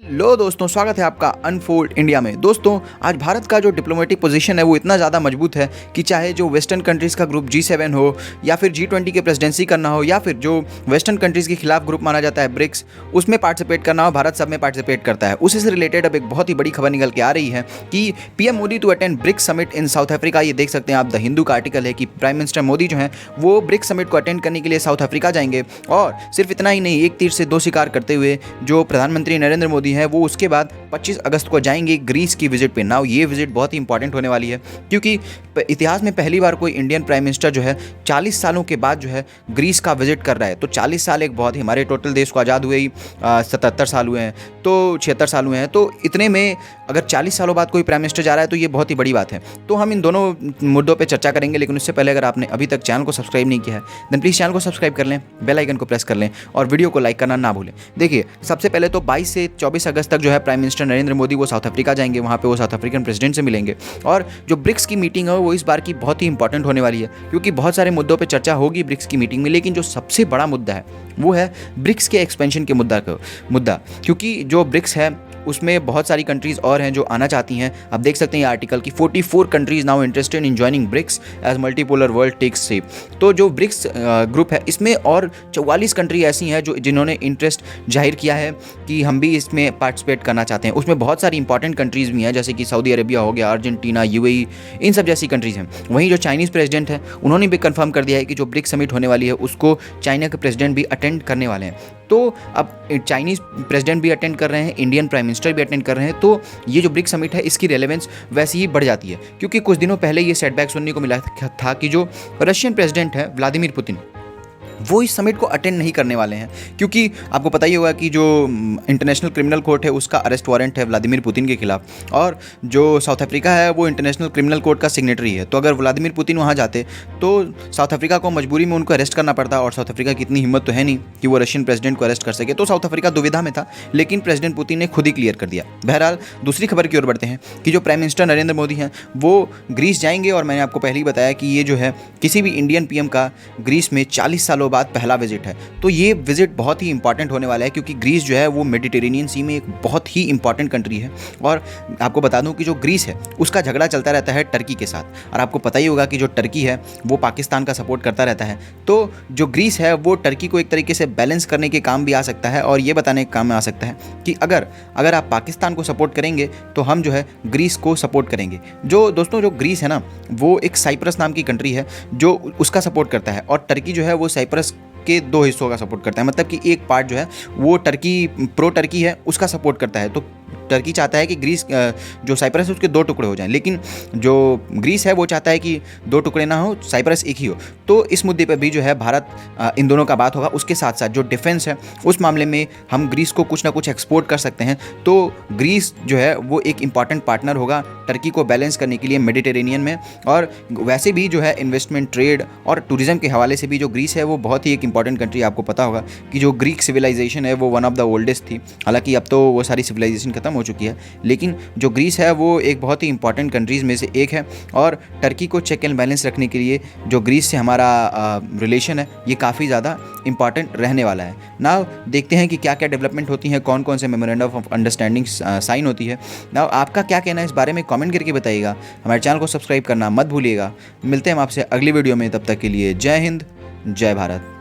लो दोस्तों, स्वागत है आपका अनफोल्ड इंडिया में। दोस्तों, आज भारत का जो डिप्लोमेटिक पोजीशन है वो इतना ज़्यादा मजबूत है कि चाहे जो वेस्टर्न कंट्रीज़ का ग्रुप G7 हो या फिर G20 की प्रेसिडेंसी करना हो या फिर जो वेस्टर्न कंट्रीज़ के खिलाफ ग्रुप माना जाता है ब्रिक्स, उसमें पार्टिसिपेट करना हो, भारत सब में पार्टिसिपेट करता है। उसी से रिलेटेड अब एक बहुत ही बड़ी खबर निकल के आ रही है कि PM Modi to attend BRICS summit in South Africa. ये देख सकते हैं आप, द हिंदू का आर्टिकल है कि प्राइम मिनिस्टर मोदी जो है वो ब्रिक्स समिट को अटेंड करने के लिए साउथ अफ्रीका जाएंगे। और सिर्फ इतना ही नहीं, एक तीर से दो शिकार करते हुए जो प्रधानमंत्री नरेंद्र मोदी हैं वो उसके बाद 25 अगस्त को जाएंगे ग्रीस की विजिट पे। नाउ ये विजिट बहुत ही इंपॉर्टेंट होने वाली है क्योंकि इतिहास में पहली बार कोई इंडियन प्राइम मिनिस्टर जो है 40 सालों के बाद जो है ग्रीस का विजिट कर रहा है। तो 40 साल एक बहुत ही, हमारे टोटल देश को आज़ाद हुए ही 77 साल हुए हैं, तो 76 साल हुए हैं। तो इतने में अगर 40 सालों बाद कोई प्राइम मिनिस्टर जा रहा है तो ये बहुत ही बड़ी बात है। तो हम इन दोनों मुद्दों पर चर्चा करेंगे, लेकिन उससे पहले अगर आपने अभी तक चैनल को सब्सक्राइब नहीं किया है देन प्लीज़ चैनल को सब्सक्राइब कर लें, बेल आइकन को प्रेस कर लें और वीडियो को लाइक करना ना भूलें। देखिए, सबसे पहले तो 22 से 24 अगस्त तक जो है प्राइम मिनिस्टर नरेंद्र मोदी वो साउथ अफ्रीका जाएंगे। वहाँ पे वो साउथ अफ्रीकन प्रेसिडेंट से मिलेंगे और जो ब्रिक्स की मीटिंग है वो इस बार की बहुत ही इंपॉर्टेंट होने वाली है क्योंकि बहुत सारे मुद्दों पे चर्चा होगी ब्रिक्स की मीटिंग में। लेकिन जो सबसे बड़ा मुद्दा है वो है ब्रिक्स के एक्सपेंशन के मुद्दा क्योंकि जो ब्रिक्स है उसमें बहुत सारी कंट्रीज़ और हैं जो आना चाहती हैं। आप देख सकते हैं ये आर्टिकल की 44 countries now interested in joining BRICS as multipolar world takes shape. तो जो ब्रिक्स ग्रुप है इसमें और 44 कंट्री ऐसी हैं जिन्होंने इंटरेस्ट जाहिर किया है कि हम भी इसमें पार्टिसिपेट करना चाहते हैं। उसमें बहुत सारी इंपॉर्टेंट कंट्रीज़ भी हैं जैसे कि सऊदी अरेबिया हो गया, अर्जेंटीना, UAE, इन सब जैसी कंट्रीज़ हैं। वहीं जो चाइनीज़ प्रेसिडेंट हैं उन्होंने भी कंफर्म कर दिया है कि जो ब्रिक्स समिट होने वाली है उसको चाइना के प्रेसिडेंट भी अटेंड करने वाले हैं। तो अब चाइनीज़ प्रेसिडेंट भी अटेंड कर रहे हैं, इंडियन प्राइम मिनिस्टर भी अटेंड कर रहे हैं, तो ये जो ब्रिक्स समिट है इसकी रेलेवेंस वैसे ही बढ़ जाती है क्योंकि कुछ दिनों पहले ये सेटबैक सुनने को मिला था कि जो रशियन प्रेसिडेंट है व्लादिमीर पुतिन वो इस समिट को अटेंड नहीं करने वाले हैं क्योंकि आपको पता ही होगा कि जो इंटरनेशनल क्रिमिनल कोर्ट है उसका अरेस्ट वारंट है व्लादिमीर पुतिन के खिलाफ और जो साउथ अफ्रीका है वो इंटरनेशनल क्रिमिनल कोर्ट का सिग्नेटरी है। तो अगर व्लादिमीर पुतिन वहाँ जाते तो साउथ अफ्रीका को मजबूरी में उनको अरेस्ट करना पड़ता और साउथ अफ्रीका की इतनी हिम्मत तो है नहीं कि वो रशियन प्रेसिडेंट को अरेस्ट कर सके। तो साउथ अफ्रीका दुविधा में था, लेकिन प्रेसिडेंट पुतिन ने खुद ही क्लियर कर दिया। बहरहाल दूसरी खबर की ओर बढ़ते हैं कि जो प्राइम मिनिस्टर नरेंद्र मोदी हैं वो ग्रीस जाएंगे और मैंने आपको पहले ही बताया कि ये जो है किसी भी इंडियन PM का ग्रीस में 40 सालों बाद पहला विजिट है। तो ये विजिट बहुत ही इंपॉर्टेंट होने वाला है क्योंकि ग्रीस जो है वो मेडिटेरेनियन सी में एक बहुत ही इंपॉर्टेंट कंट्री है। और आपको बता दूं कि जो ग्रीस है उसका झगड़ा चलता रहता है टर्की के साथ और आपको पता ही होगा कि जो टर्की है वो पाकिस्तान का सपोर्ट करता रहता है। तो जो ग्रीस है वो टर्की को एक तरीके से बैलेंस करने के काम भी आ सकता है और ये बताने के काम में आ सकता है कि अगर आप पाकिस्तान को सपोर्ट करेंगे तो हम जो है ग्रीस को सपोर्ट करेंगे। जो दोस्तों जो ग्रीस है ना वो एक साइप्रस नाम की कंट्री है जो उसका सपोर्ट करता है और टर्की जो है वो साइप्रस के 2 हिस्सों का सपोर्ट करता है। मतलब कि एक पार्ट जो है वो प्रो टर्की है उसका सपोर्ट करता है। तो टर्की चाहता है कि ग्रीस जो साइप्रस है उसके 2 टुकड़े हो जाएं, लेकिन जो ग्रीस है वो चाहता है कि 2 टुकड़े ना हो, साइप्रस एक ही हो। तो इस मुद्दे पर भी जो है भारत इन दोनों का बात होगा। उसके साथ साथ जो डिफेंस है उस मामले में हम ग्रीस को कुछ ना कुछ एक्सपोर्ट कर सकते हैं। तो ग्रीस जो है वो एक इंपॉर्टेंट पार्टनर होगा टर्की को बैलेंस करने के लिए मेडिटेरेनियन में। और वैसे भी जो है इन्वेस्टमेंट, ट्रेड और टूरिज्म के हवाले से भी जो ग्रीस है वो बहुत ही एक इंपॉर्टेंट कंट्री। आपको पता होगा कि जो ग्रीक सिविलाइजेशन है वो वन ऑफ द ओल्डेस्ट थी। हालांकि अब तो वो सारी सिविलाइजेशन खत्म हो चुकी है, लेकिन जो ग्रीस है वो एक बहुत ही इंपॉर्टेंट कंट्रीज़ में से एक है। और टर्की को चेक एंड बैलेंस रखने के लिए जो ग्रीस से हमारा रिलेशन है ये काफ़ी ज़्यादा इंपॉर्टेंट रहने वाला है। नाउ देखते हैं कि क्या क्या डेवलपमेंट होती हैं, कौन कौन से मेमोरेंडम ऑफ अंडरस्टैंडिंग साइन होती है। नाउ आपका क्या कहना है इस बारे में कमेंट करके बताइएगा। हमारे चैनल को सब्सक्राइब करना मत भूलिएगा। मिलते हैं हम आपसे अगली वीडियो में, तब तक के लिए जय हिंद, जय भारत।